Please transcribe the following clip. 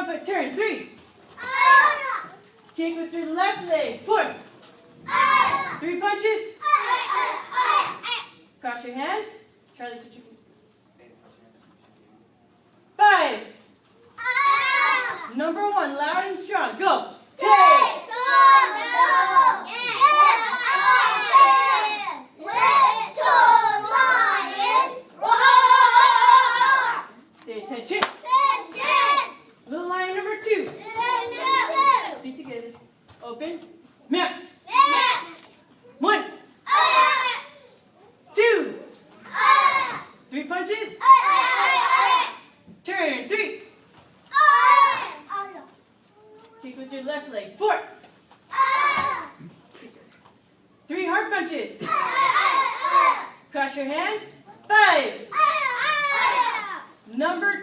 Front foot, turn, 3. Kick with your left leg, 4. 3 punches. Cross your hands. Charlie, switch your feet. 5. Number 1, loud and strong. Go. Take. Stay attention. Little lion number 2. Feet together. Open. Mount. 1, 2. 3 punches. Turn. 3. Kick with your left leg. 4. 3 hard punches. Cross your hands. 5. Number